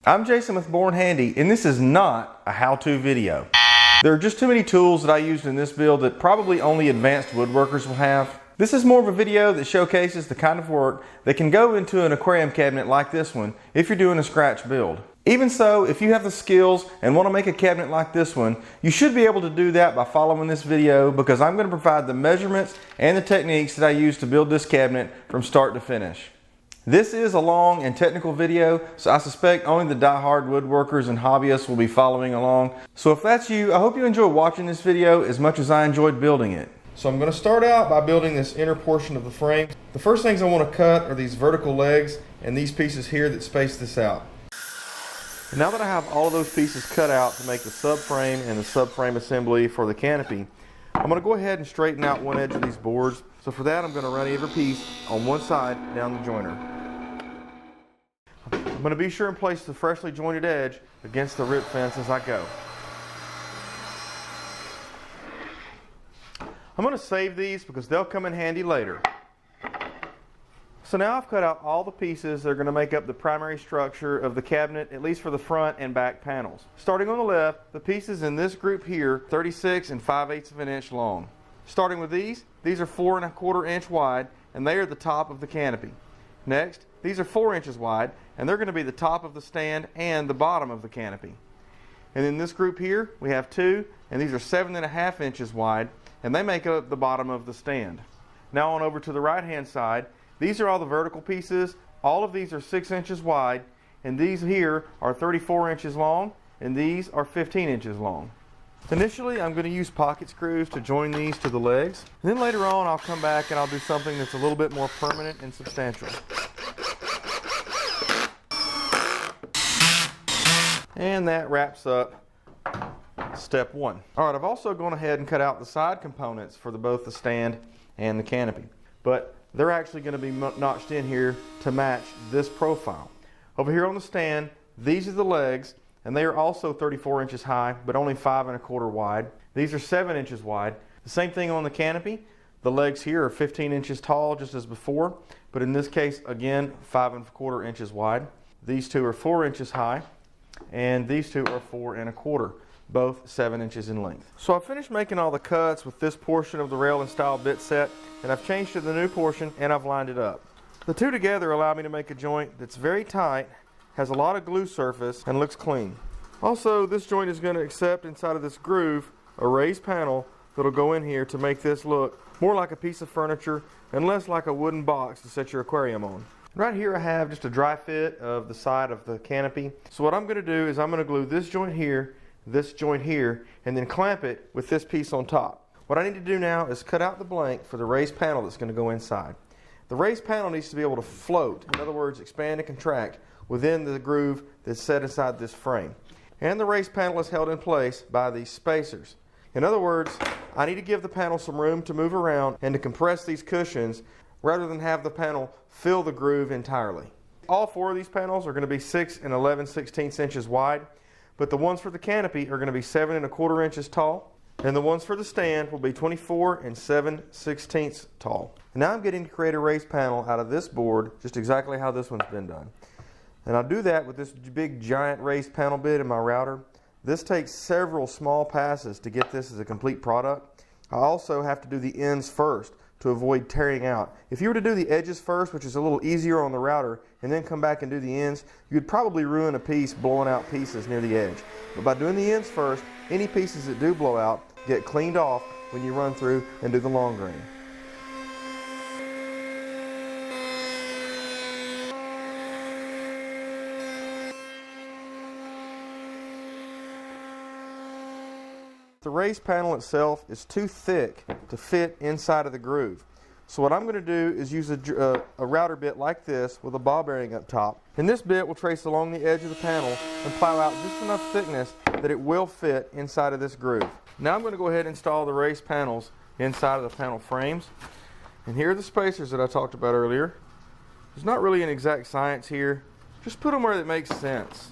I'm Jason with Born Handy, and this is not a how-to video. There are just too many tools that I used in this build that probably only advanced woodworkers will have. This is more of a video that showcases the kind of work that can go into an aquarium cabinet like this one if you're doing a scratch build. Even so, if you have the skills and want to make a cabinet like this one, you should be able to do that by following this video, because I'm going to provide the measurements and the techniques that I use to build this cabinet from start to finish. This is a long and technical video, so I suspect only the die-hard woodworkers and hobbyists will be following along. So if that's you, I hope you enjoy watching this video as much as I enjoyed building it. So I'm going to start out by building this inner portion of the frame. The first things I want to cut are these vertical legs and these pieces here that space this out. And now that I have all of those pieces cut out to make the subframe and the subframe assembly for the canopy, I'm going to go ahead and straighten out one edge of these boards. So for that, I'm going to run every piece on one side down the joiner. I'm going to be sure and place the freshly jointed edge against the rip fence as I go. I'm going to save these because they'll come in handy later. So now I've cut out all the pieces that are going to make up the primary structure of the cabinet, at least for the front and back panels. Starting on the left, the pieces in this group here, 36 and 5/8 of an inch long. Starting with these are 4 1/4 inch wide, and they are the top of the canopy. Next, these are 4 inches wide, and they're going to be the top of the stand and the bottom of the canopy. And in this group here, we have 2, and these are 7 1/2 inches wide, and they make up the bottom of the stand. Now on over to the right hand side, these are all the vertical pieces. All of these are 6 inches wide, and these here are 34 inches long, and these are 15 inches long. Initially, I'm going to use pocket screws to join these to the legs. And then later on, I'll come back and I'll do something that's a little bit more permanent and substantial. And that wraps up step 1. All right, I've also gone ahead and cut out the side components for both the stand and the canopy. But they're actually going to be notched in here to match this profile. Over here on the stand, these are the legs, and they are also 34 inches high, but only 5 1/4 wide. These are 7 inches wide. The same thing on the canopy. The legs here are 15 inches tall, just as before, but in this case, again, 5 1/4 inches wide. These two are 4 inches high, and these two are 4 1/4, both 7 inches in length. So I finished making all the cuts with this portion of the rail and style bit set, and I've changed to the new portion and I've lined it up. The two together allow me to make a joint that's very tight, has a lot of glue surface, and looks clean. Also, this joint is going to accept inside of this groove a raised panel that'll go in here to make this look more like a piece of furniture and less like a wooden box to set your aquarium on. Right here I have just a dry fit of the side of the canopy. So what I'm going to do is I'm going to glue this joint here, and then clamp it with this piece on top. What I need to do now is cut out the blank for the raised panel that's going to go inside. The raised panel needs to be able to float, in other words, expand and contract within the groove that's set inside this frame. And the raised panel is held in place by these spacers. In other words, I need to give the panel some room to move around and to compress these cushions rather than have the panel fill the groove entirely. All 4 of these panels are going to be 6 and 11/16 inches wide, but the ones for the canopy are going to be 7 1/4 inches tall, and the ones for the stand will be 24 and 7/16 tall. And now I'm getting to create a raised panel out of this board, just exactly how this one's been done. And I'll do that with this big giant raised panel bit in my router. This takes several small passes to get this as a complete product. I also have to do the ends first to avoid tearing out. If you were to do the edges first, which is a little easier on the router, and then come back and do the ends, you'd probably ruin a piece blowing out pieces near the edge. But by doing the ends first, any pieces that do blow out get cleaned off when you run through and do the long grain. The raised panel itself is too thick to fit inside of the groove. So what I'm going to do is use a router bit like this with a ball bearing up top. And this bit will trace along the edge of the panel and plow out just enough thickness that it will fit inside of this groove. Now I'm going to go ahead and install the raised panels inside of the panel frames. And here are the spacers that I talked about earlier. There's not really an exact science here. Just put them where it makes sense.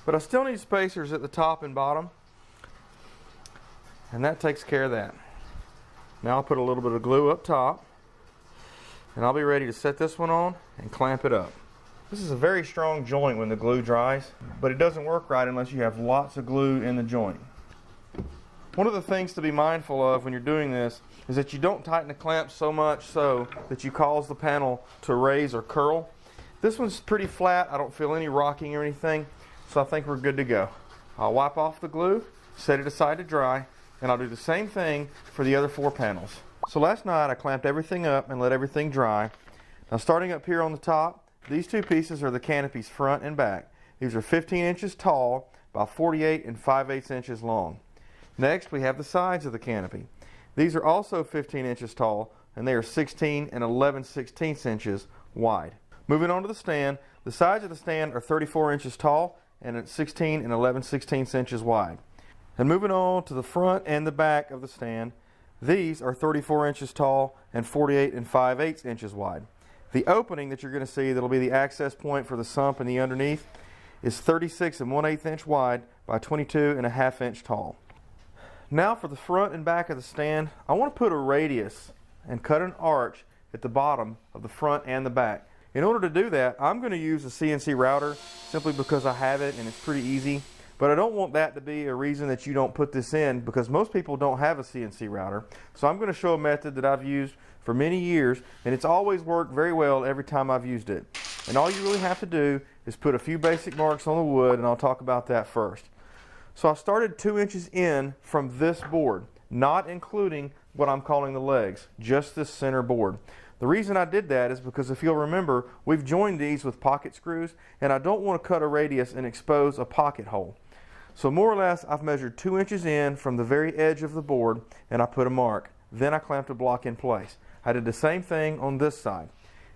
But I still need spacers at the top and bottom, and that takes care of that. Now I'll put a little bit of glue up top, and I'll be ready to set this one on and clamp it up. This is a very strong joint when the glue dries, but it doesn't work right unless you have lots of glue in the joint. One of the things to be mindful of when you're doing this is that you don't tighten the clamp so much so that you cause the panel to raise or curl. This one's pretty flat. I don't feel any rocking or anything, so I think we're good to go. I'll wipe off the glue, set it aside to dry, and I'll do the same thing for the other 4 panels. So last night I clamped everything up and let everything dry. Now starting up here on the top, these 2 pieces are the canopy's front and back. These are 15 inches tall by 48 and 5/8 inches long. Next we have the sides of the canopy. These are also 15 inches tall and they are 16 and 11/16 inches wide. Moving on to the stand, the sides of the stand are 34 inches tall and 16 and 11/16 inches wide. And moving on to the front and the back of the stand, these are 34 inches tall and 48 and 5/8 inches wide. The opening that you're going to see that'll be the access point for the sump and the underneath is 36 and 1/8 inch wide by 22 and 1/2 inch tall. Now for the front and back of the stand, I want to put a radius and cut an arch at the bottom of the front and the back. In order to do that, I'm going to use a CNC router simply because I have it and it's pretty easy. But I don't want that to be a reason that you don't put this in, because most people don't have a CNC router. So I'm going to show a method that I've used for many years, and it's always worked very well every time I've used it. And all you really have to do is put a few basic marks on the wood, and I'll talk about that first. So I started 2 inches in from this board, not including what I'm calling the legs, just this center board. The reason I did that is because if you'll remember, we've joined these with pocket screws, and I don't want to cut a radius and expose a pocket hole. So more or less, I've measured 2 inches in from the very edge of the board, and I put a mark. Then I clamped a block in place. I did the same thing on this side.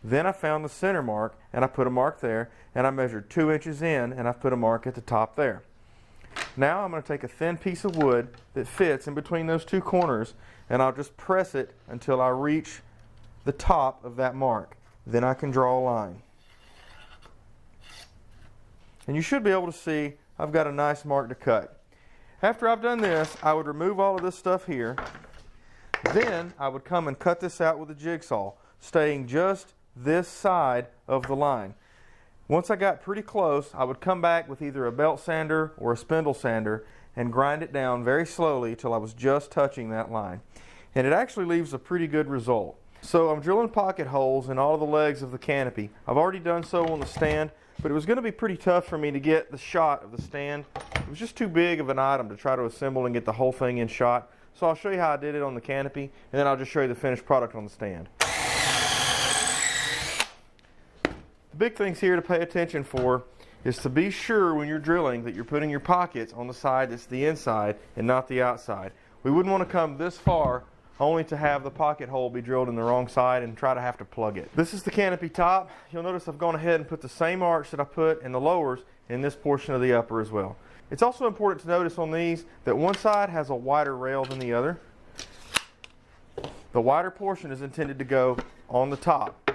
Then I found the center mark, and I put a mark there, and I measured 2 inches in, and I put a mark at the top there. Now I'm going to take a thin piece of wood that fits in between those 2 corners, and I'll just press it until I reach the top of that mark. Then I can draw a line. And you should be able to see I've got a nice mark to cut. After I've done this, I would remove all of this stuff here. Then I would come and cut this out with a jigsaw, staying just this side of the line. Once I got pretty close, I would come back with either a belt sander or a spindle sander and grind it down very slowly till I was just touching that line. And it actually leaves a pretty good result. So I'm drilling pocket holes in all of the legs of the canopy. I've already done so on the stand, but it was going to be pretty tough for me to get the shot of the stand. It was just too big of an item to try to assemble and get the whole thing in shot. So I'll show you how I did it on the canopy, and then I'll just show you the finished product on the stand. The big things here to pay attention for is to be sure when you're drilling that you're putting your pockets on the side that's the inside and not the outside. We wouldn't want to come this far only to have the pocket hole be drilled in the wrong side and try to have to plug it. This is the canopy top. You'll notice I've gone ahead and put the same arch that I put in the lowers in this portion of the upper as well. It's also important to notice on these that one side has a wider rail than the other. The wider portion is intended to go on the top.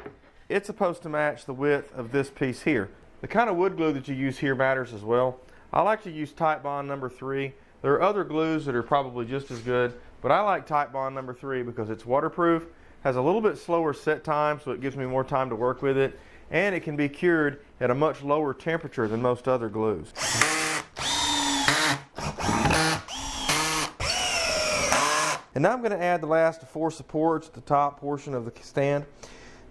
It's supposed to match the width of this piece here. The kind of wood glue that you use here matters as well. I like to use Titebond number 3. There are other glues that are probably just as good, but I like Titebond number 3 because it's waterproof, has a little bit slower set time, so it gives me more time to work with it, and it can be cured at a much lower temperature than most other glues. And now I'm going to add the last 4 supports at the top portion of the stand.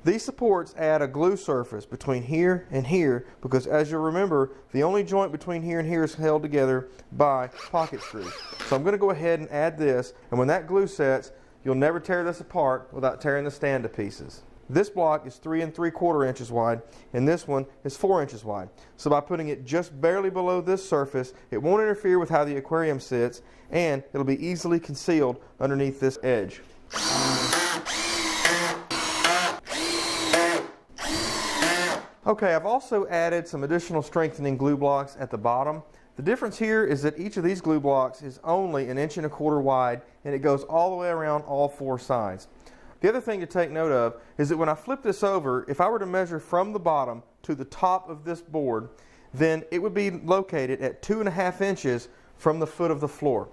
These supports add a glue surface between here and here because, as you'll remember, the only joint between here and here is held together by pocket screws. So I'm going to go ahead and add this, and when that glue sets, you'll never tear this apart without tearing the stand to pieces. This block is 3 3/4 inches wide, and this one is 4 inches wide. So by putting it just barely below this surface, it won't interfere with how the aquarium sits, and it'll be easily concealed underneath this edge. Okay, I've also added some additional strengthening glue blocks at the bottom. The difference here is that each of these glue blocks is only 1 1/4 inches wide, and it goes all the way around all 4 sides. The other thing to take note of is that when I flip this over, if I were to measure from the bottom to the top of this board, then it would be located at 2.5 inches from the foot of the floor.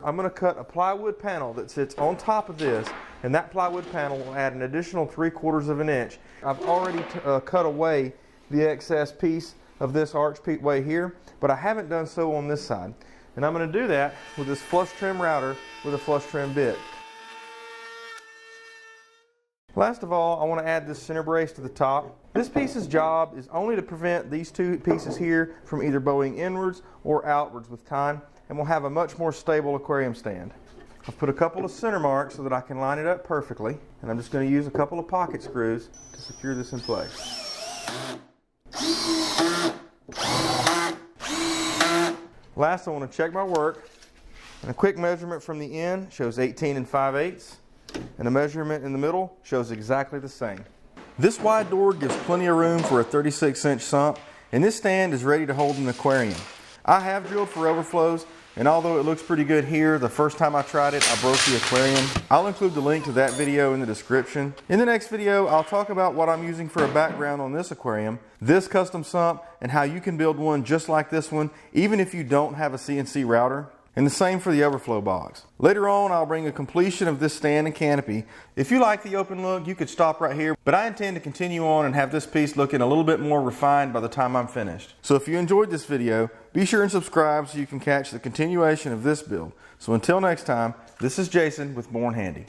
I'm going to cut a plywood panel that sits on top of this And that plywood panel will add an additional 3/4 of an inch. I've already cut away the excess piece of this archway here, but I haven't done so on this side. And I'm going to do that with this flush trim router with a flush trim bit. Last of all, I want to add this center brace to the top. This piece's job is only to prevent these two pieces here from either bowing inwards or outwards with time, and will have a much more stable aquarium stand. I've put a couple of center marks so that I can line it up perfectly, and I'm just going to use a couple of pocket screws to secure this in place. Last, I want to check my work, and a quick measurement from the end shows 18 5/8, and a measurement in the middle shows exactly the same. This wide door gives plenty of room for a 36-inch sump, and this stand is ready to hold an aquarium. I have drilled for overflows, and although it looks pretty good here, the first time I tried it, I broke the aquarium. I'll include the link to that video in the description. In the next video, I'll talk about what I'm using for a background on this aquarium, this custom sump, and how you can build one just like this one, even if you don't have a CNC router. And the same for the overflow box. Later on, I'll bring a completion of this stand and canopy. If you like the open look, you could stop right here, but I intend to continue on and have this piece looking a little bit more refined by the time I'm finished. So if you enjoyed this video, be sure and subscribe so you can catch the continuation of this build. So until next time, this is Jason with Born Handy.